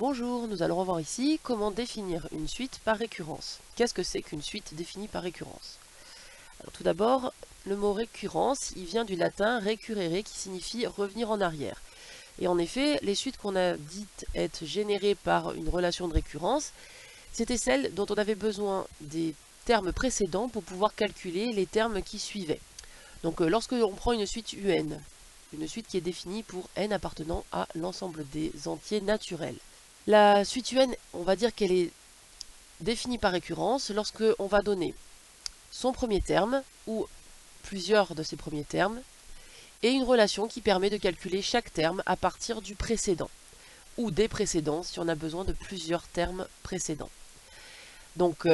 Bonjour, nous allons revoir ici comment définir une suite par récurrence. Qu'est-ce que c'est qu'une suite définie par récurrence? Alors, tout d'abord, le mot récurrence, il vient du latin recurrere qui signifie revenir en arrière. Et en effet, les suites qu'on a dites être générées par une relation de récurrence, c'était celles dont on avait besoin des termes précédents pour pouvoir calculer les termes qui suivaient. Donc lorsque l'on prend une suite UN, une suite qui est définie pour n appartenant à l'ensemble des entiers naturels. La suite UN, on va dire qu'elle est définie par récurrence lorsque on va donner son premier terme ou plusieurs de ses premiers termes et une relation qui permet de calculer chaque terme à partir du précédent ou des précédents si on a besoin de plusieurs termes précédents. Donc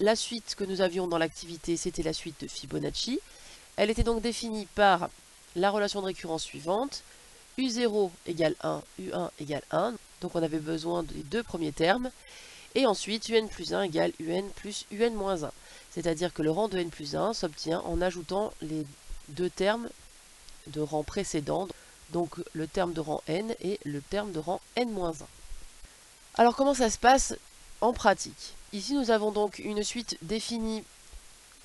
la suite que nous avions dans l'activité, c'était la suite de Fibonacci. Elle était donc définie par la relation de récurrence suivante, U0 égale 1, U1 égale 1, donc on avait besoin des deux premiers termes, et ensuite UN plus 1 égale UN plus UN moins 1, c'est-à-dire que le rang de n plus 1 s'obtient en ajoutant les deux termes de rang précédent, donc le terme de rang n et le terme de rang n moins 1. Alors comment ça se passe en pratique? Ici nous avons donc une suite définie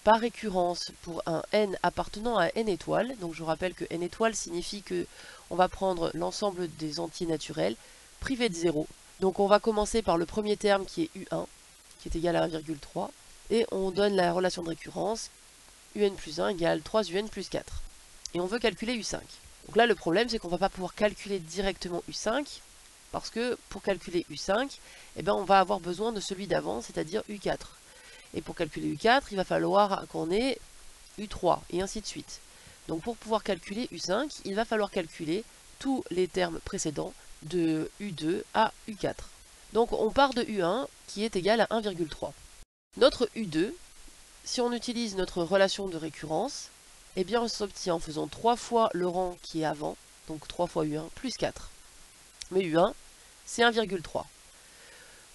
par récurrence pour un n appartenant à n étoiles. Donc je rappelle que n étoiles signifie que on va prendre l'ensemble des entiers naturels privés de 0. Donc on va commencer par le premier terme qui est U1, qui est égal à 1,3, et on donne la relation de récurrence UN plus 1 égale 3UN plus 4. Et on veut calculer U5. Donc là le problème c'est qu'on ne va pas pouvoir calculer directement U5, parce que pour calculer U5, eh ben, on va avoir besoin de celui d'avant, c'est-à-dire U4. Et pour calculer U4, il va falloir qu'on ait U3, et ainsi de suite. Donc pour pouvoir calculer U5, il va falloir calculer tous les termes précédents de U2 à U4. Donc on part de U1 qui est égal à 1,3. Notre U2, si on utilise notre relation de récurrence, eh bien on s'obtient en faisant 3 fois le rang qui est avant, donc 3 fois U1 plus 4. Mais U1, c'est 1,3.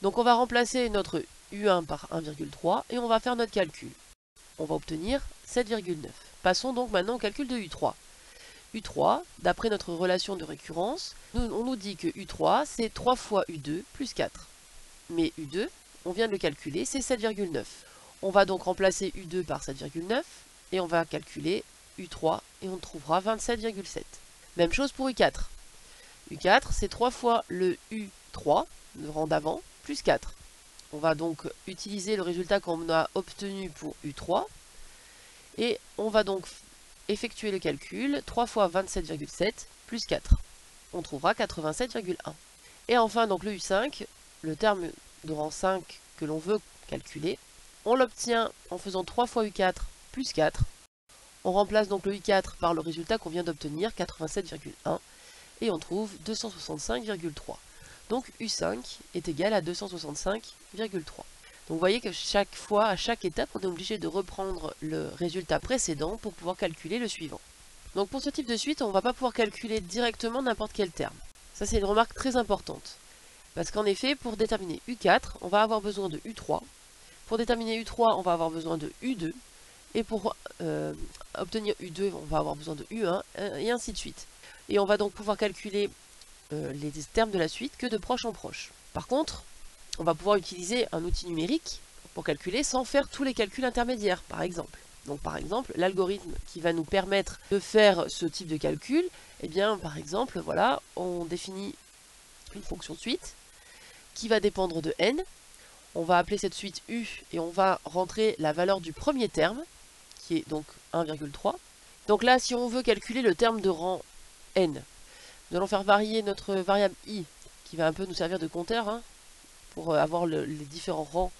Donc on va remplacer notre U1 par 1,3 et on va faire notre calcul. On va obtenir 7,9. Passons donc maintenant au calcul de U3. U3, d'après notre relation de récurrence, on nous dit que U3 c'est 3 fois U2 plus 4. Mais U2, on vient de le calculer, c'est 7,9. On va donc remplacer U2 par 7,9 et on va calculer U3 et on trouvera 27,7. Même chose pour U4. U4 c'est 3 fois le U3, le rang d'avant, plus 4. On va donc utiliser le résultat qu'on a obtenu pour U3 et on va donc effectuer le calcul 3 fois 27,7 plus 4. On trouvera 87,1. Et enfin donc le U5, le terme de rang 5 que l'on veut calculer, on l'obtient en faisant 3 fois U4 plus 4. On remplace donc le U4 par le résultat qu'on vient d'obtenir, 87,1, et on trouve 265,3. Donc U5 est égal à 265,3. Donc vous voyez que chaque fois, à chaque étape, on est obligé de reprendre le résultat précédent pour pouvoir calculer le suivant. Donc pour ce type de suite, on ne va pas pouvoir calculer directement n'importe quel terme. Ça c'est une remarque très importante. Parce qu'en effet, pour déterminer U4, on va avoir besoin de U3. Pour déterminer U3, on va avoir besoin de U2. Et pour obtenir U2, on va avoir besoin de U1, et ainsi de suite. Et on va donc pouvoir calculer les termes de la suite que de proche en proche. Par contre, on va pouvoir utiliser un outil numérique pour calculer sans faire tous les calculs intermédiaires, par exemple. Donc par exemple, l'algorithme qui va nous permettre de faire ce type de calcul, eh bien par exemple, voilà, on définit une fonction suite qui va dépendre de n. On va appeler cette suite U et on va rentrer la valeur du premier terme, qui est donc 1,3. Donc là, si on veut calculer le terme de rang n, nous allons faire varier notre variable i, qui va un peu nous servir de compteur, hein, pour avoir les différents rangs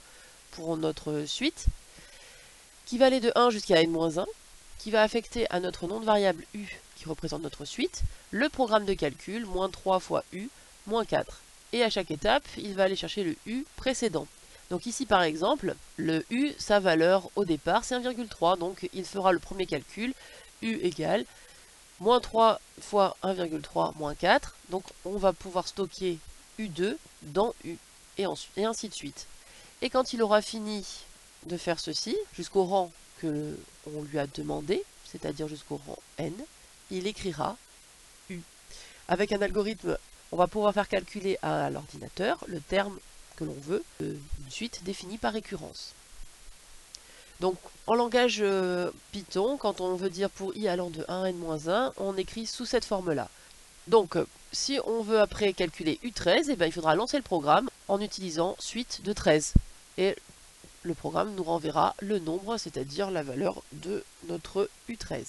pour notre suite, qui va aller de 1 jusqu'à n-1, qui va affecter à notre nom de variable u, qui représente notre suite, le programme de calcul, moins 3 fois u, moins 4. Et à chaque étape, il va aller chercher le u précédent. Donc ici par exemple, le u, sa valeur au départ, c'est 1,3, donc il fera le premier calcul, u égale moins 3 fois 1,3 moins 4, donc on va pouvoir stocker U2 dans U, et ainsi de suite. Et quand il aura fini de faire ceci, jusqu'au rang que on lui a demandé, c'est-à-dire jusqu'au rang n, il écrira U. Avec un algorithme on va pouvoir faire calculer à l'ordinateur le terme que l'on veut, une suite définie par récurrence. Donc en langage Python, quand on veut dire pour i allant de 1 à n-1, on écrit sous cette forme-là. Donc si on veut après calculer U13, eh bien, il faudra lancer le programme en utilisant suite de 13. Et le programme nous renverra le nombre, c'est-à-dire la valeur de notre U13.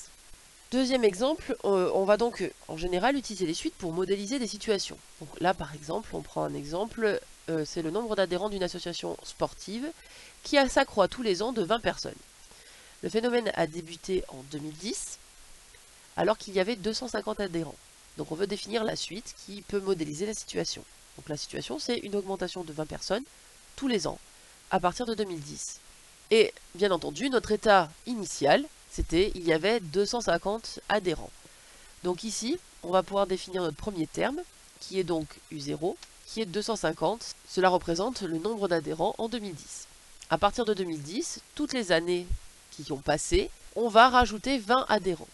Deuxième exemple, on va donc en général utiliser les suites pour modéliser des situations. Donc là par exemple, on prend un exemple, c'est le nombre d'adhérents d'une association sportive qui s'accroît tous les ans de 20 personnes. Le phénomène a débuté en 2010 alors qu'il y avait 250 adhérents. Donc on veut définir la suite qui peut modéliser la situation. Donc la situation, c'est une augmentation de 20 personnes tous les ans à partir de 2010. Et bien entendu, notre état initial, c'était il y avait 250 adhérents. Donc ici, on va pouvoir définir notre premier terme, qui est donc U0, qui est 250. Cela représente le nombre d'adhérents en 2010. À partir de 2010, toutes les années qui ont passé, on va rajouter 20 adhérents.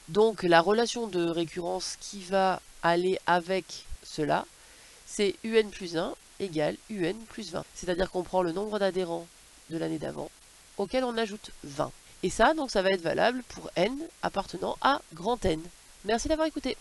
Donc la relation de récurrence qui va aller avec cela, c'est UN plus 1 égale UN plus 20. C'est-à-dire qu'on prend le nombre d'adhérents de l'année d'avant, auquel on ajoute 20. Et ça, donc ça va être valable pour n appartenant à grand N. Merci d'avoir écouté.